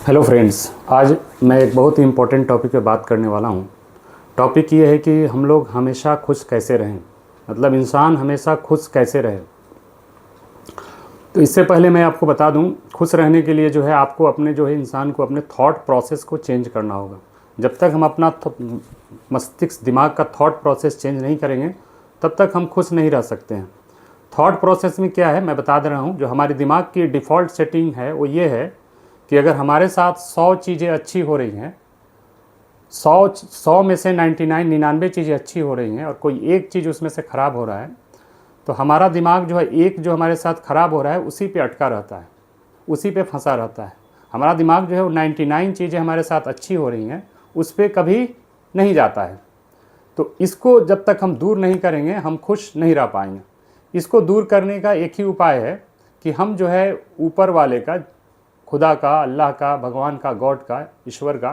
Hello friends, आज मैं एक बहुत ही इम्पोर्टेंट टॉपिक पे बात करने वाला हूँ। टॉपिक ये है कि हम लोग हमेशा खुश कैसे रहें, मतलब इंसान हमेशा खुश कैसे रहे। तो इससे पहले मैं आपको बता दूँ, खुश रहने के लिए जो है आपको अपने जो है इंसान को अपने थॉट प्रोसेस को चेंज करना होगा। जब तक हम अपना मस्तिष्क दिमाग का थॉट प्रोसेस चेंज नहीं करेंगे तब तक हम खुश नहीं रह सकते हैं। थॉट प्रोसेस में क्या है मैं बता दे रहा हूँ। जो हमारे दिमाग की डिफ़ॉल्ट सेटिंग है वो ये है कि अगर हमारे साथ 100 चीज़ें अच्छी हो रही हैं, 100 में से 99 चीज़ें अच्छी हो रही हैं और कोई एक चीज़ उसमें से ख़राब हो रहा है, तो हमारा दिमाग जो है एक जो हमारे साथ ख़राब हो रहा है उसी पे अटका रहता है, उसी पे फंसा रहता है। हमारा दिमाग जो है वो 99 चीज़ें हमारे साथ अच्छी हो रही हैं उस पर कभी नहीं जाता है। तो इसको जब तक हम दूर नहीं करेंगे हम खुश नहीं रह पाएंगे। इसको दूर करने का एक ही उपाय है कि हम जो है ऊपर वाले का, खुदा का, अल्लाह का, भगवान का, गॉड का, ईश्वर का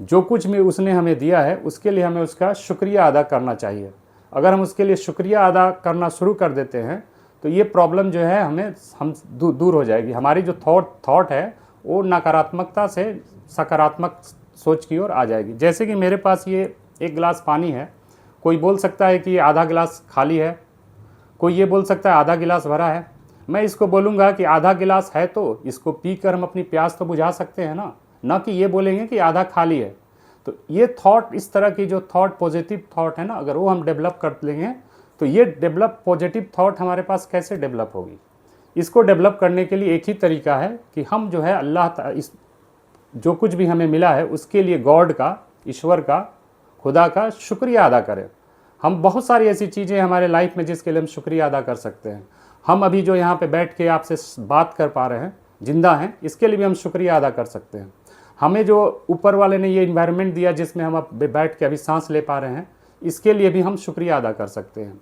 जो कुछ भी उसने हमें दिया है उसके लिए हमें उसका शुक्रिया अदा करना चाहिए। अगर हम उसके लिए शुक्रिया अदा करना शुरू कर देते हैं तो ये प्रॉब्लम जो है हम दूर हो जाएगी। हमारी जो थॉट है वो नकारात्मकता से सकारात्मक सोच की ओर आ जाएगी। जैसे कि मेरे पास ये एक गिलास पानी है, कोई बोल सकता है कि आधा गिलास खाली है, कोई ये बोल सकता है आधा गिलास भरा है। मैं इसको बोलूँगा कि आधा गिलास है तो इसको पीकर हम अपनी प्यास तो बुझा सकते हैं ना कि ये बोलेंगे कि आधा खाली है। तो ये थॉट, इस तरह की जो थॉट, पॉजिटिव थॉट है ना, अगर वो हम डेवलप कर लेंगे तो ये पॉजिटिव थॉट हमारे पास कैसे डेवलप होगी। इसको डेवलप करने के लिए एक ही तरीका है कि हम जो है इस जो कुछ भी हमें मिला है उसके लिए गॉड का, ईश्वर का, खुदा का शुक्रिया अदा करें। हम बहुत सारी ऐसी चीज़ें हमारे लाइफ में जिसके लिए हम शुक्रिया अदा कर सकते हैं। हम अभी जो यहाँ पे बैठ के आपसे बात कर पा रहे हैं, जिंदा हैं, इसके लिए भी हम शुक्रिया अदा कर सकते हैं। हमें जो ऊपर वाले ने ये इन्वायरमेंट दिया जिसमें हम अब बैठ के अभी सांस ले पा रहे हैं, इसके लिए भी हम शुक्रिया अदा कर सकते हैं।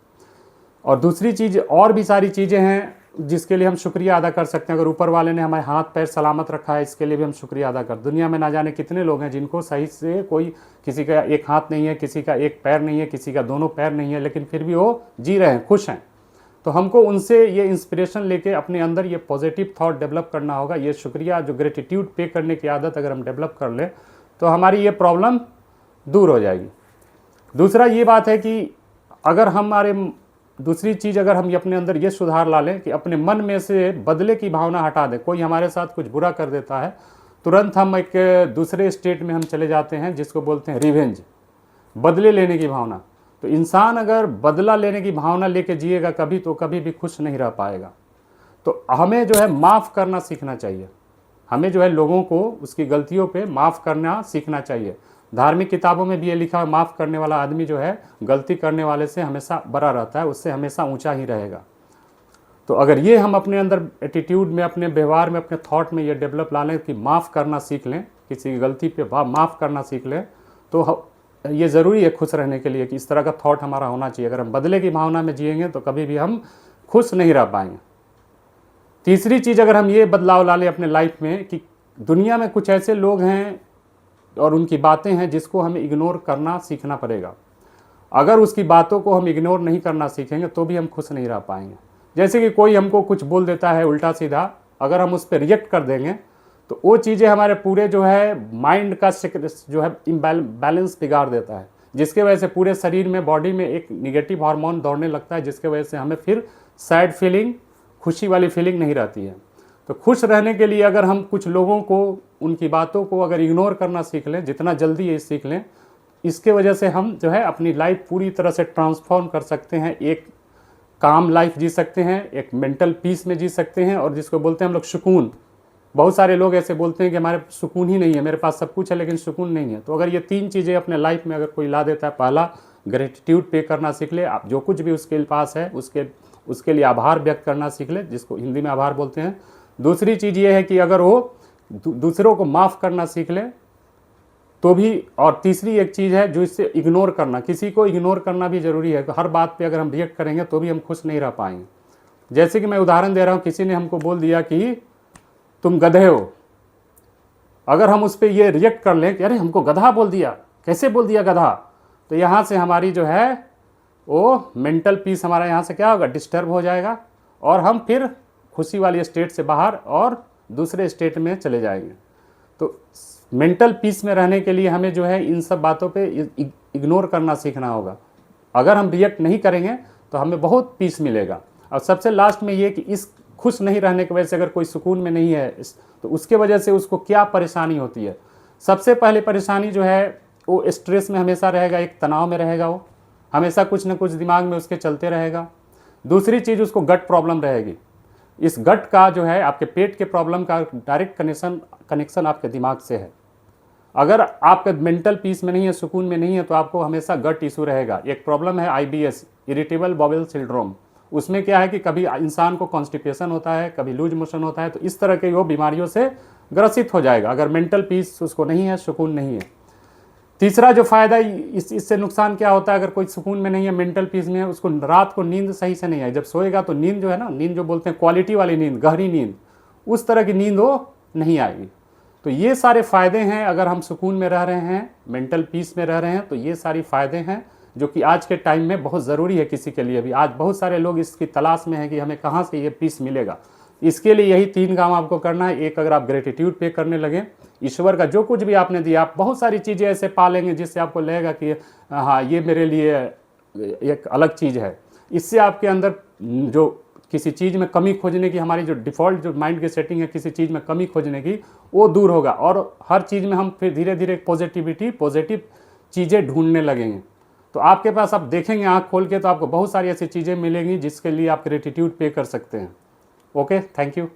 और दूसरी चीज़, और भी सारी चीज़ें हैं जिसके लिए हम शुक्रिया अदा कर सकते हैं। अगर ऊपर वाले ने हमारे हाथ पैर सलामत रखा है इसके लिए भी हम शुक्रिया अदा कर। दुनिया में ना जाने कितने लोग हैं जिनको सही से किसी का एक हाथ नहीं है, किसी का एक पैर नहीं है, किसी का दोनों पैर नहीं है, लेकिन फिर भी वो जी रहे हैं, खुश हैं। तो हमको उनसे ये इंस्पिरेशन लेके अपने अंदर ये पॉजिटिव थॉट डेवलप करना होगा। ये शुक्रिया, जो ग्रेटिट्यूड पे करने की आदत अगर हम डेवलप कर लें तो हमारी ये प्रॉब्लम दूर हो जाएगी। दूसरा ये बात है कि अगर दूसरी चीज़, अगर हम अपने अंदर ये सुधार ला लें कि अपने मन में से बदले की भावना हटा दें। कोई हमारे साथ कुछ बुरा कर देता है, तुरंत हम एक दूसरे स्टेट में हम चले जाते हैं जिसको बोलते हैं रिवेंज, बदले लेने की भावना। तो इंसान अगर बदला लेने की भावना लेके जिएगा कभी, तो कभी भी खुश नहीं रह पाएगा। तो हमें जो है माफ़ करना सीखना चाहिए। हमें जो है लोगों को उसकी गलतियों पे माफ़ करना सीखना चाहिए। धार्मिक किताबों में भी ये लिखा है, माफ़ करने वाला आदमी जो है गलती करने वाले से हमेशा बड़ा रहता है, उससे हमेशा ऊंचा ही रहेगा। तो अगर ये हम अपने अंदर एटीट्यूड में, अपने व्यवहार में, अपने थॉट में ये डेवलप ला लें कि माफ़ करना सीख लें, किसी की गलती पे माफ़ करना सीख लें, तो ये ज़रूरी है खुश रहने के लिए कि इस तरह का थॉट हमारा होना चाहिए। अगर हम बदले की भावना में जिएंगे तो कभी भी हम खुश नहीं रह पाएंगे। तीसरी चीज़, अगर हम ये बदलाव ला लें अपने लाइफ में कि दुनिया में कुछ ऐसे लोग हैं और उनकी बातें हैं जिसको हमें इग्नोर करना सीखना पड़ेगा। अगर उसकी बातों को हम इग्नोर नहीं करना सीखेंगे तो भी हम खुश नहीं रह पाएंगे। जैसे कि कोई हमको कुछ बोल देता है उल्टा सीधा, अगर हम उस पर रिएक्ट कर देंगे तो वो चीज़ें हमारे पूरे जो है माइंड का जो है बैलेंस बिगाड़ देता है, जिसके वजह से पूरे शरीर में, बॉडी में एक निगेटिव हार्मोन दौड़ने लगता है, जिसके वजह से हमें फिर सैड फीलिंग, खुशी वाली फीलिंग नहीं रहती है। तो खुश रहने के लिए अगर हम कुछ लोगों को, उनकी बातों को अगर इग्नोर करना सीख लें, जितना जल्दी ये सीख लें, इसके वजह से हम जो है अपनी लाइफ पूरी तरह से ट्रांसफॉर्म कर सकते हैं। एक काम लाइफ जी सकते हैं, एक मेंटल पीस में जी सकते हैं, और जिसको बोलते हैं हम लोग सुकून। बहुत सारे लोग ऐसे बोलते हैं कि हमारे सुकून ही नहीं है, मेरे पास सब कुछ है लेकिन सुकून नहीं है। तो अगर ये 3 चीज़ें अपने लाइफ में अगर कोई ला देता है, पहला ग्रेटिट्यूड पे करना सीख ले, आप जो कुछ भी उसके पास है उसके लिए आभार व्यक्त करना सीख ले, जिसको हिंदी में आभार बोलते हैं। दूसरी चीज़ ये है कि अगर वो दूसरों को माफ़ करना सीख ले तो भी, और तीसरी एक चीज़ है जो इससे इग्नोर करना, किसी को इग्नोर करना भी ज़रूरी है। हर बात पे अगर हम रिएक्ट करेंगे तो भी हम खुश नहीं रह पाएंगे। जैसे कि मैं उदाहरण दे रहा हूँ, किसी ने हमको बोल दिया कि तुम गधे हो, अगर हम उस पर ये रिएक्ट कर लें कि अरे हमको गधा बोल दिया, कैसे बोल दिया गधा, तो यहाँ से हमारी जो है वो मेंटल पीस हमारा यहाँ से क्या होगा, डिस्टर्ब हो जाएगा, और हम फिर खुशी वाली स्टेट से बाहर और दूसरे स्टेट में चले जाएंगे। तो मेंटल पीस में रहने के लिए हमें जो है इन सब बातों पे इग्नोर करना सीखना होगा। अगर हम रिएक्ट नहीं करेंगे तो हमें बहुत पीस मिलेगा। और सबसे लास्ट में ये कि इस खुश नहीं रहने की वजह से अगर कोई सुकून में नहीं है तो उसके वजह से उसको क्या परेशानी होती है। सबसे पहले परेशानी जो है वो स्ट्रेस में हमेशा रहेगा, एक तनाव में रहेगा, वो हमेशा कुछ ना कुछ दिमाग में उसके चलते रहेगा। दूसरी चीज़ उसको गट प्रॉब्लम रहेगी। इस गट का जो है आपके पेट के प्रॉब्लम का डायरेक्ट कनेक्शन आपके दिमाग से है। अगर आपका मेंटल पीस में नहीं है, सुकून में नहीं है, तो आपको हमेशा गट इशू रहेगा। एक प्रॉब्लम है IBS, इरिटेबल बाउल सिंड्रोम। उसमें क्या है कि कभी इंसान को कॉन्स्टिपेशन होता है, कभी लूज मोशन होता है, तो इस तरह के वो बीमारियों से ग्रसित हो जाएगा अगर मेंटल पीस उसको नहीं है, सुकून नहीं है। तीसरा जो फायदा इससे नुकसान क्या होता है, अगर कोई सुकून में नहीं है, मेंटल पीस में है, उसको रात को नींद सही से नहीं आई। जब सोएगा तो नींद जो है ना, नींद जो बोलते हैं क्वालिटी वाली नींद, गहरी नींद, उस तरह की नींद वो नहीं आएगी। तो ये सारे फ़ायदे हैं अगर हम सुकून में रह रहे हैं, मेंटल पीस में रह रहे हैं, तो ये सारी फ़ायदे हैं जो कि आज के टाइम में बहुत ज़रूरी है किसी के लिए भी। आज बहुत सारे लोग इसकी तलाश में हैं कि हमें कहाँ से ये पीस मिलेगा। इसके लिए यही 3 काम आपको करना है। एक, अगर आप ग्रेटिट्यूड पे करने लगें, ईश्वर का जो कुछ भी आपने दिया, आप बहुत सारी चीज़ें ऐसे पा लेंगे जिससे आपको लगेगा कि हाँ, ये मेरे लिए एक अलग चीज़ है। इससे आपके अंदर जो किसी चीज़ में कमी खोजने की, हमारी जो डिफ़ॉल्ट जो माइंड की सेटिंग है किसी चीज़ में कमी खोजने की, वो दूर होगा और हर चीज़ में हम फिर धीरे धीरे पॉजिटिव चीज़ें ढूंढने लगेंगे। तो आपके पास आप देखेंगे आँख खोल के तो आपको बहुत सारी ऐसी चीज़ें मिलेंगी जिसके लिए आप ग्रेटिट्यूड पे कर सकते हैं। Okay, thank you.